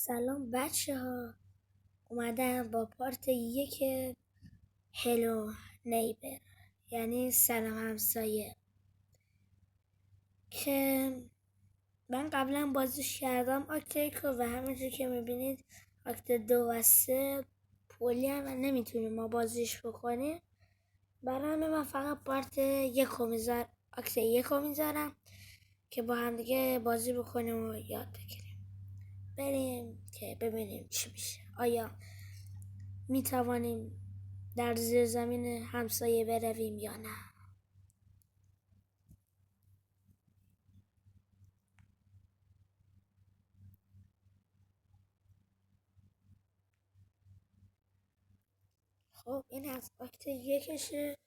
سلام بچه ها، اومدم با پارت یک هلو نیبر، یعنی سلام همسایه، که من قبلا بازیش کردم آکتیکو و همینجور که میبینید آکت 2 و 3 پولی هم و نمیتونیم ما بازیش بکنیم. برای همه من فقط پارت آکت یک رو میذارم که با هم دیگه بازی بکنیم و یاد بگیریم. بریم که ببینیم چی میشه. آیا می توانیم در زیر زمین همسایه برویم یا نه؟ خب این از آکت یکشه.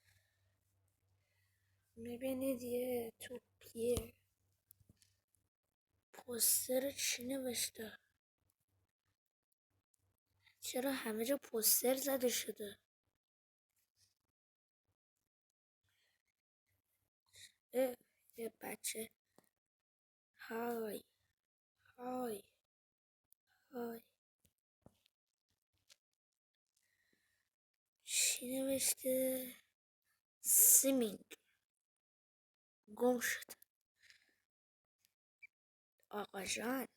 میبینید یه توپیه، پوستر چی نوشته؟ چرا همه جا پوستر زده شده؟ یه بچه های های های چی نوشته؟ سیمینگ گم شد. آقا جان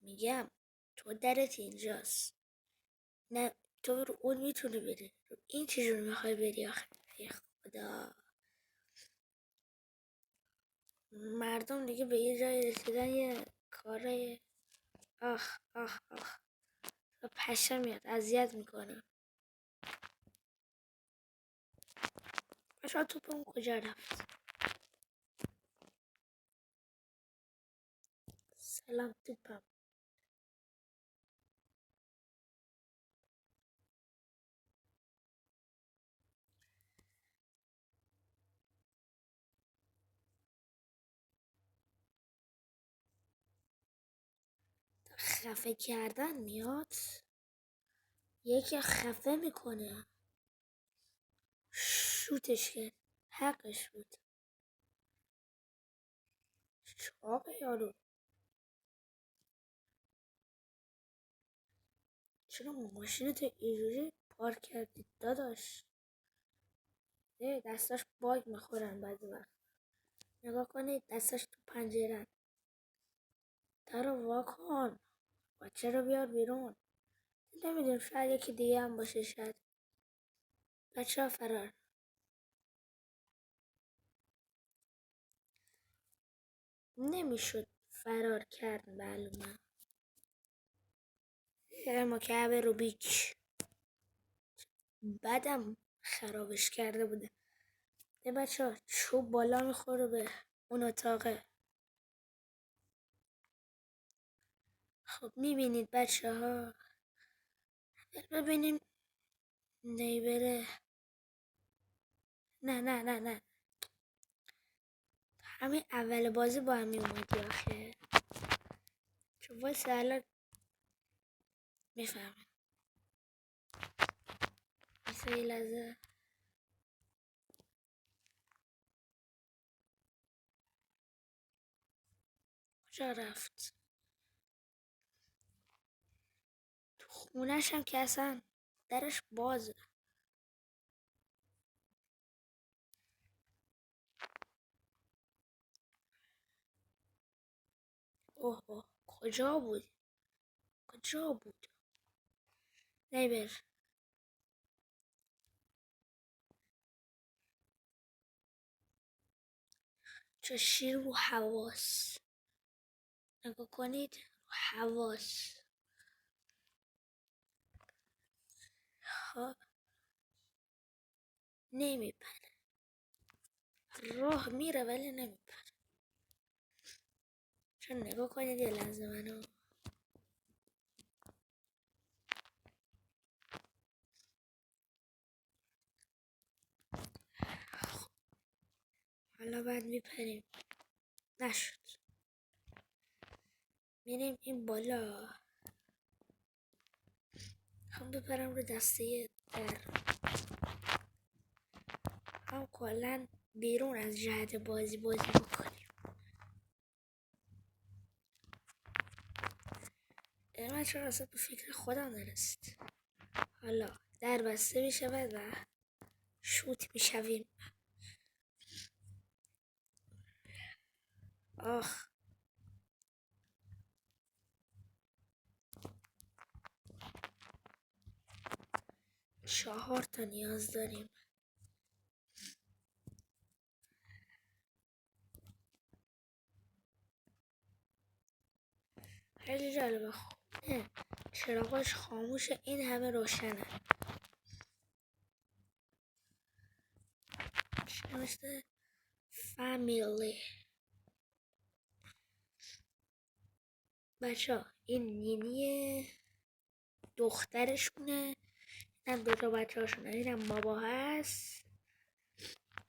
میگم تو درت اینجاست، نه تو رو اون میتونی بری، این چجور میخوای بری آخه؟ ای خدا، مردم دیگه به یه جای رسیدن یه کاره. آخ آخ آخ، پشه میاد اذیت میکنه. باشا توپم کجا رفت؟ سلام توپم. خفه کردن میاد، یکی خفه میکنه، شوتش کرد، حقش بود. چاقه یارو، چرا ماشینتو اینجوری پارک کردی داداش؟ دستاش باگ میخورن بعضی وقت. نگاه کنید دستاش تو پنجره. درو وا کن، بچه رو بیار بیرون. نمیدونم شاید یکی دیگه هم باشه. شاید بچه ها فرار نمیشد، فرار کرد معلومه. مکعب روبیک بعدم خرابش کرده بوده. یه بچه ها چوب بالا میخوره به اون اتاقه. خب میبینید بچه ها، ببینیم نیبره. نه نه نه نه، همین اول بازی با هم میومدی آخه. چون واسه الان میفهمه. مثل یه لحظه کجا رفت؟ تو خونش هم که اصلا درش بازه. اوه اوه، کجا بود؟ کجا بود؟ نیبر چه شیر رو حواس. نگاه کنید رو حواس. ها نمیپره، راه میره ولی نمیپره. چون نگاه کنید یه لحظه منو. حالا بعد میپریم. نشد. میریم این بالا. هم بپرم رو دسته در، هم کلن بیرون از جهت بازی بکنیم. من چرا اصلا به فکر خودم نرسید. حالا در بسته می شود و شوت می شویم. آخ 4 تا نیاز داریم. خیلی جالبه. خونه چراغاش خاموشه، این همه روشنه. چه نوشته؟ فامیلی. بچه ها این نینی دخترشونه، این 2 تا بچه هاشونه، اینم بابا هست.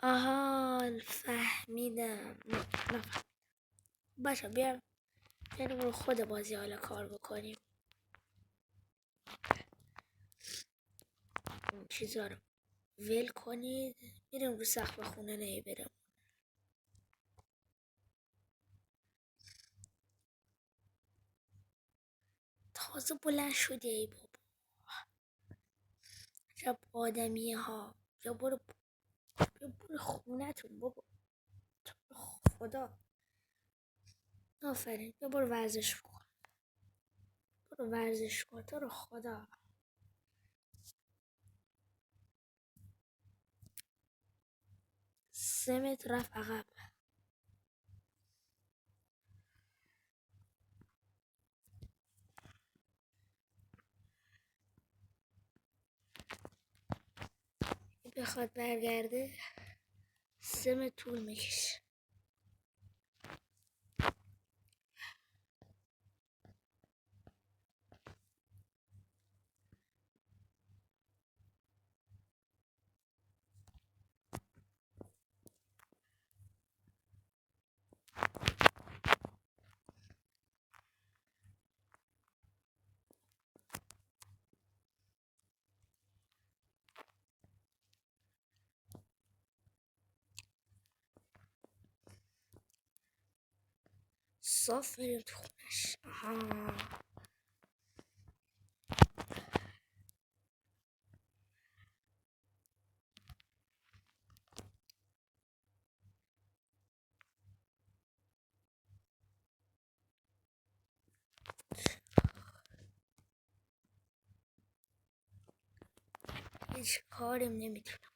آها فهمیدم. نفهم بچه ها بیایم رو خود بازی حالا کار بکنیم. این چیزا رو ول کنید، میریم رو سقف خونه نیبرم. تازه بلند شده ای بابا. عجب آدمیه ها. یا برو خونه تون بابا. خدا آفرین. یا برو ورزش بکن. برو ورزش کن تو رو خدا. 3 متر رفت عقب. بخواد برگرده 3 متر طول میکشه. صاف بریم تو خونش. آها هیچ کاریم نمیتونم.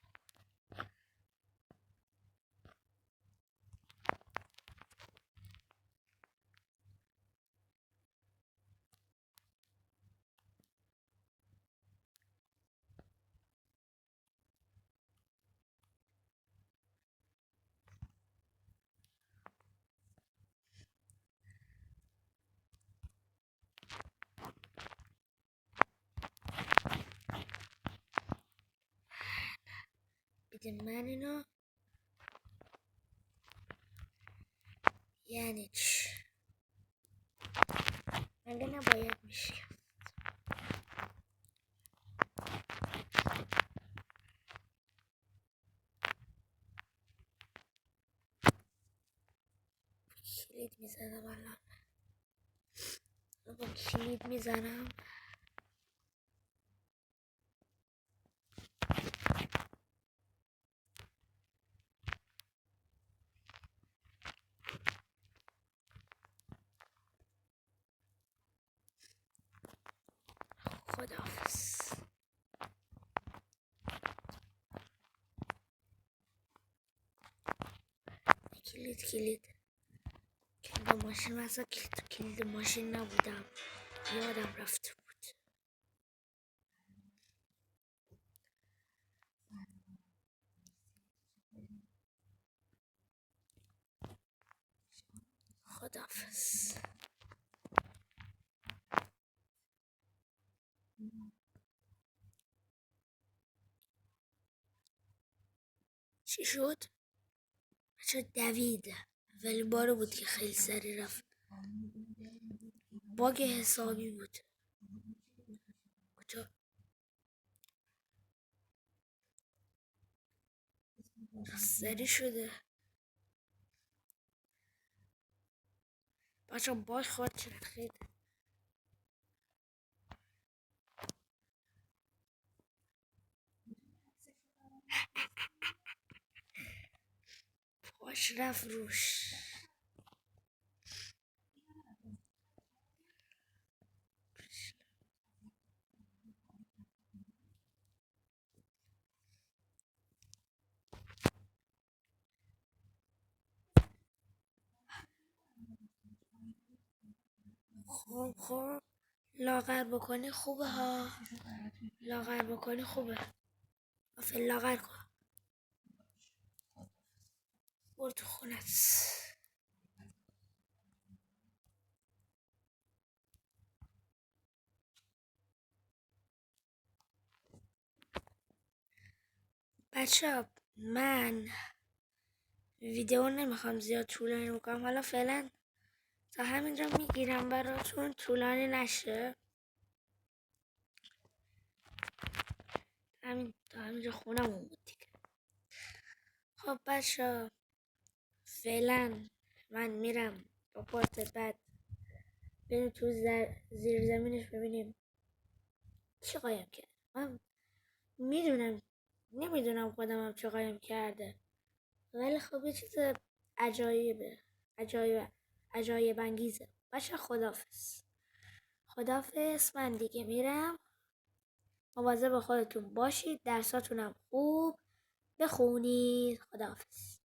بده من اینو. یعنی چی؟ مگه نباید میشه؟ کلید میزنم الان. با کلید میزنم. خداحافظ. کلید ماشین مثلا کلید ماشین نبودم، یادم رفته بود. خداحافظ. چی شد؟ بچه دوید. ولی باره بود که خیلی سری رفت. باگ حسابی بود. کجا؟ سری شده. بچه باگ خواهد چرخید. چشمش رفت روش. خب لاغر بکنی خوبه ها. لاغر بکنی خوبه. آفرین لاغر کن. برو تو خونت. بچه من ویدیو نمیخوام زیاد طولانی بکنم. حالا فعلا تا همینجا میگیرم براتون طولانی نشه. تا همینجا خونمون بود دیگه. خب بچه فعلا من میرم با پارت بعد بریم تو زیر زمینش ببینیم چی قایم کرد. من نمیدونم خودم هم چی قایم کرده، ولی خب یه چیز عجایب انگیزه. بچه خدافظ. من دیگه میرم. مواظب خودتون باشید، درساتونم خوب بخونید. خداحافظ.